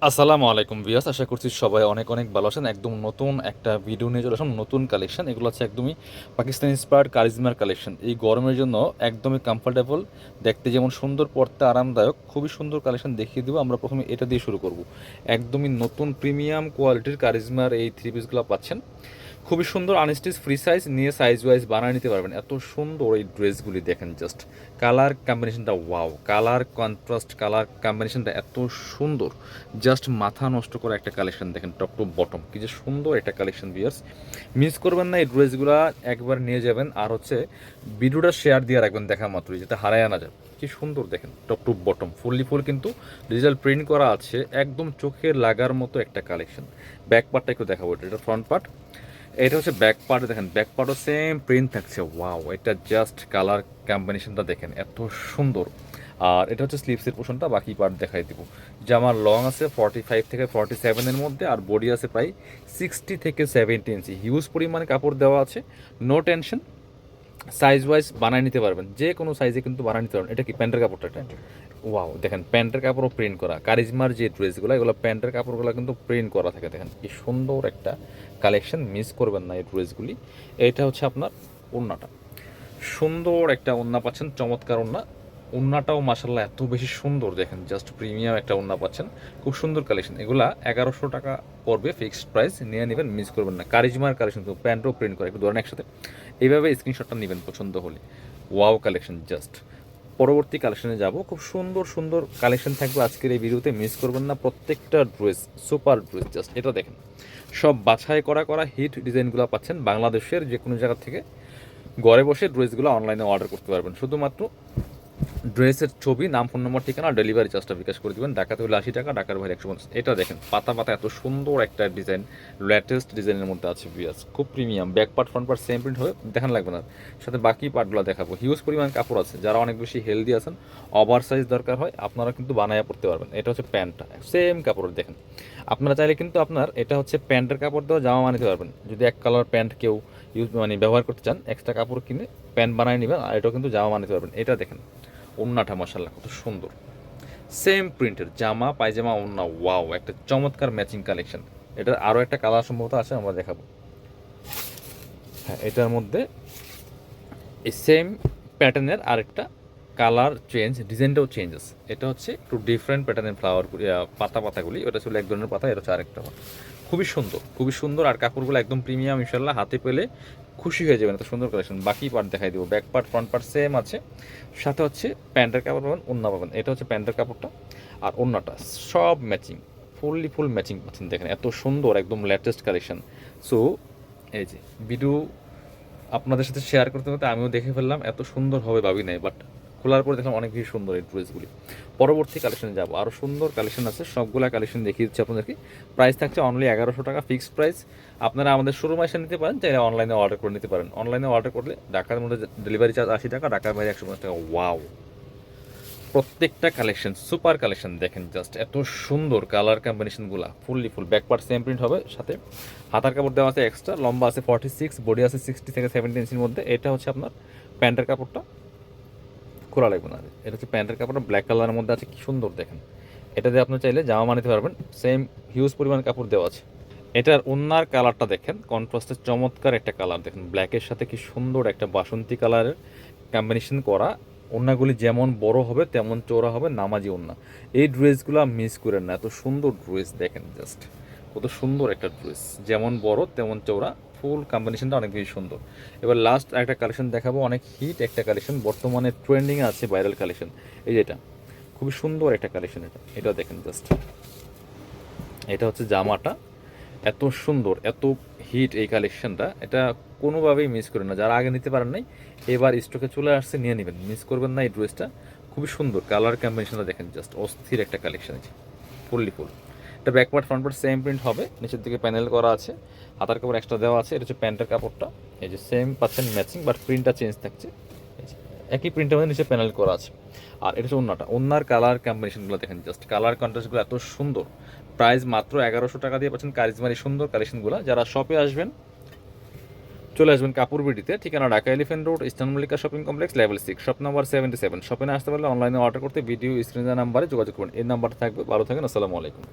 আসসালামু আলাইকুম ভিউয়ার্স, আশা করছি সবাই অনেক অনেক ভালো আছেন। একদম নতুন একটা ভিডিও নিয়ে চলে আসলাম, নতুন কালেকশন। এগুলো হচ্ছে একদমই পাকিস্তান ইন্সপায়ার্ড কারিজমার কালেকশন। এই গরমের জন্য একদমই কমফোর্টেবল, দেখতে যেমন সুন্দর, পড়তে আরামদায়ক, খুবই সুন্দর কালেকশন দেখিয়ে দেবো। আমরা প্রথমে এটা দিয়ে শুরু করব। একদমই নতুন প্রিমিয়াম কোয়ালিটির কারিজমার এই থ্রি পিসগুলো পাচ্ছেন, খুবই সুন্দর। আনস্টিচ ফ্রি সাইজ নিয়ে সাইজ ওয়াইজ বানিয়ে নিতে পারবেন। এত সুন্দর এই ড্রেসগুলি দেখেন, জাস্ট কালার কম্বিনেশনটা ওয়াও, কালার কন্ট্রাস্ট, কালার কম্বিনেশনটা এত সুন্দর, জাস্ট মাথা নষ্ট করা একটা কালেকশন দেখেন। টপ টু বটম কি যে সুন্দর একটা কালেকশন ভিউয়ার্স, মিস করবেন না। এই ড্রেসগুলো একবার নিয়ে যাবেন, আর হচ্ছে ভিডিওটা শেয়ার দিয়ে রাখবেন দেখা মাত্রই, যাতে হারায় না যায়। কি সুন্দর দেখেন, top to bottom fully full কিন্তু ডিজিটাল প্রিন্ট করা আছে, একদম চোখে লাগার মতো একটা কালেকশন। ব্যাক পার্টটা একটু দেখাবো, এটা ফ্রন্ট পার্ট, এটা হচ্ছে ব্যাক পার্ট। দেখেন ব্যাক পার্টও সেম প্রিন্ট থাকছে, ওয়াও। এটা জাস্ট কালার কম্বিনেশনটা দেখেন এত সুন্দর। আর এটা হচ্ছে স্লিভসের পোর্শনটা, বাকি পার্ট দেখাই দিব। জামার লং আছে 45 থেকে 47-এর মধ্যে, আর বডি আছে প্রায় 60 থেকে 70 ইঞ্চি। হিউজ পরিমাণে কাপড় দেওয়া আছে, নো টেনশন। সাইজ ওয়াইজ বানায় নিতে পারবেন, যে কোনো সাইজে কিন্তু বানায় নিতে পারবেন। এটা কি প্যান্টের কাপড়টা? এটা ওয়াও, দেখেন প্যান্টের কাপড়ও প্রিন্ট করা। কারিজমার যে ড্রেসগুলো, এগুলো প্যান্টের কাপড়গুলো কিন্তু প্রিন্ট করা থাকে। দেখেন কি সুন্দর একটা কালেকশন, মিস করবেন না এই ড্রেসগুলি। এটা হচ্ছে আপনার ওড়নাটা, সুন্দর একটা ওড়না পাচ্ছেন, চমৎকার ওড়না। ওড়নাটাও মাসাল্লাহ এত বেশি সুন্দর, দেখেন জাস্ট প্রিমিয়াম একটা ওড়না পাচ্ছেন, খুব সুন্দর কালেকশন। এগুলা 1100 টাকা পড়বে, ফিক্সড প্রাইস, নিয়ে নেবেন, মিস করবেন না। কারিজমার কালেকশন, তো প্যান্টও প্রিন্ট করে, একটু ধরেন একসাথে এইভাবে স্ক্রিনশটটা নেবেন পছন্দ হলে। Wow collection just. পরবর্তী কালেকশনে যাব, খুব সুন্দর সুন্দর কালেকশন থাকবে আজকের এই ভিডিওতে, মিস করবেন না। প্রত্যেকটা ড্রেস সুপার ড্রেস, জাস্ট এটা দেখেন, সব বাছাই করা করা হিট ডিজাইনগুলো পাচ্ছেন বাংলাদেশের যে কোনো জায়গা থেকে। ঘরে বসে ড্রেসগুলো অনলাইনে অর্ডার করতে পারবেন, শুধুমাত্র ড্রেসের ছবি, নাম, ফোন নম্বর, ঠিকানা, ডেলিভারি চার্জটা বিকাশ করে দেবেন। ঢাকাতে হলে 80 টাকা, ঢাকার বাইরে 150। এটা দেখেন পাতা পাতা এত সুন্দর একটা ডিজাইন, লেটেস্ট ডিজাইনের মধ্যে আছে বিয়াস, খুব premium. Back part front part same print হবে, দেখান লাগবে না। সাথে বাকি পার্টগুলো দেখাবো। হিউজ পরিমাণ কাপড় আছে, যারা অনেক বেশি হেলদি আছেন, ওভার সাইজ দরকার হয়, আপনারা কিন্তু বানায়া পড়তে পারবেন। এটা হচ্ছে প্যান্টটা, সেম কাপড় দেখেন। আপনারা চাইলে কিন্তু আপনার এটা হচ্ছে প্যান্টের কাপড় দেওয়া জামা বানাতে পারবেন। যদি এক কালার প্যান্ট কেউ ব্যবহার করতে চান, এক্সট্রা কাপড় কিনে প্যান্ট বানিয়ে নেবেন, আর এটাও কিন্তু জামা বানাতে পারবেন। এটা দেখেন ওড়নাটা মাশাআল্লাহ কত সুন্দর, সেম প্রিন্টের জামা, পায়জামা, ওড়না, ওয়াও, একটা চমৎকার ম্যাচিং কালেকশন। এটার আরও একটা কালার সম্ভবত আছে, আমরা দেখাবো। হ্যাঁ, এটার মধ্যে এই সেম প্যাটার্নের আরেকটা কালার চেঞ্জ, ডিজাইনটাও চেঞ্জ আছে। এটা হচ্ছে একটু ডিফারেন্ট প্যাটার্নের ফ্লাওয়ার, পাতা পাতাগুলি, ওটা ছিল এক ধরনের পাতা, এটা হচ্ছে আরেকটা পাতা। খুবই সুন্দর, খুবই সুন্দর। আর কাপড়গুলো একদম প্রিমিয়াম, ইনশাল্লাহ হাতে পেলে খুশি হয়ে যাবেন, এত সুন্দর কালেকশন। বাকি পার্ট দেখাই দিব, back part front part same আছে, সাথে হচ্ছে প্যান্টের কাপড় পাবেন, ওড়না পাবেন। এটা হচ্ছে প্যান্টের কাপড়টা, আর ওড়নাটা সব ম্যাচিং, ফুললি ফুল ম্যাচিং পাচ্ছেন। দেখেন এত সুন্দর, একদম লেটেস্ট কালেকশন। সো এই যে ভিডিও আপনাদের সাথে শেয়ার করতে করতে আমিও দেখে ফেললাম, এত সুন্দর হবে ভাবি নাই, বাট খোলার পরে দেখলাম অনেক বেশি সুন্দর এই ড্রেসগুলি। পরবর্তী কালেকশনে যাব, আরও সুন্দর কালেকশন আছে, সবগুলা কালেকশন দেখিয়ে দিচ্ছি আপনাদেরকে। প্রাইস থাকছে অনলি 1100 টাকা, ফিক্সড প্রাইস। আপনারা আমাদের শোরুমে এসে নিতে পারেন, চাইলে অনলাইনে অর্ডার করে নিতে পারেন। অনলাইনে অর্ডার করলে ঢাকার মধ্যে ডেলিভারি চার্জ 80 টাকা, ঢাকার বাইরে 150 টাকা। ওয়াও, প্রত্যেকটা কালেকশন সুপার কালেকশন দেখেন, জাস্ট এত সুন্দর কালার কম্বিনেশনগুলো। Fully full back part same print হবে, সাথে হাতার কাপড় দেওয়া আছে এক্সট্রা, লম্বা আছে 46, বডি আছে 60 থেকে 70 ইঞ্চির মধ্যে। এটা হচ্ছে আপনার প্যান্টের কাপড়টা, খোলা লাগবে না। এটা হচ্ছে প্যান্টের কাপড়টা, ব্ল্যাক কালারের মধ্যে আছে, কি সুন্দর দেখেন। এটা দিয়ে আপনি চাইলে জামা বানাতে পারবেন, সেম হিউজ পরিমাণ কাপড় দেওয়া আছে। এটার ওড়নার কালারটা দেখেন, কন্ট্রাস্টের চমৎকার একটা কালার দেখেন, ব্ল্যাকের সাথে কি সুন্দর একটা বাসন্তী কালারের কম্বিনেশন করা। ওড়নাগুলি যেমন বড় হবে তেমন চওড়া হবে, নামাজি ওড়না। এই ড্রেসগুলো মিস করেন না, এত সুন্দর ড্রেস দেখেন, জাস্ট কত সুন্দর একটা ড্রেস, যেমন বড় তেমন চওড়া, ফুল কম্বিনেশনটা অনেক বেশি সুন্দর। এবার লাস্ট একটা কালেকশন দেখাবো, অনেক হিট একটা কালেকশন, বর্তমানে ট্রেন্ডিংয়ে আছে, ভাইরাল কালেকশন। এই যেটা খুবই সুন্দর একটা কালেকশন, এটা দেখেন জাস্ট। এটা হচ্ছে জামাটা, এত সুন্দর, এত হিট এই কালেকশনটা, এটা কোনোভাবেই মিস করেন না। যারা আগে নিতে পারেন নাই, এবার স্টকে চলে আসছে, নিয়ে নেবেন, মিস করবেন না এই ড্রেসটা। খুবই সুন্দর কালার কম্বিনেশনটা দেখেন, জাস্ট অস্থির একটা কালেকশন আছে, ফুললি ফুল। এটা back part front part same print হবে, নিচের দিকে প্যানেল করা আছে, হাতার কাপড় এক্সট্রা দেওয়া আছে। এটা হচ্ছে প্যান্টের কাপড়টা, এই যে সেম পাচ্ছেন ম্যাচিং, বাট প্রিন্টটা চেঞ্জ থাকছে। এই যে একই প্রিন্টের মধ্যে নিচে প্যানেল করা আছে। আর এটা হচ্ছে ওড়নাটা, ওড়নার কালার কম্বিনেশনগুলো দেখেন, জাস্ট কালার কন্ট্রাস্টগুলো এত সুন্দর। প্রাইস মাত্র 1100 টাকা দিয়ে পাচ্ছেন কারিজমার এই সুন্দর কালেকশনগুলো। যারা শপে আসবেন, চলে আসবেন কাপুর বিডিতে, ঠিকানা Dhaka elephant road, eastern Mallika shopping complex, level 6, shop number 77। শপে না আসতে পারলে অনলাইনে অর্ডার করতে ভিডিও স্ক্রিনের নাম্বারে যোগাযোগ করুন, এই নাম্বারটা থাকবে। ভালো থাকেন, আসসালামু আলাইকুম।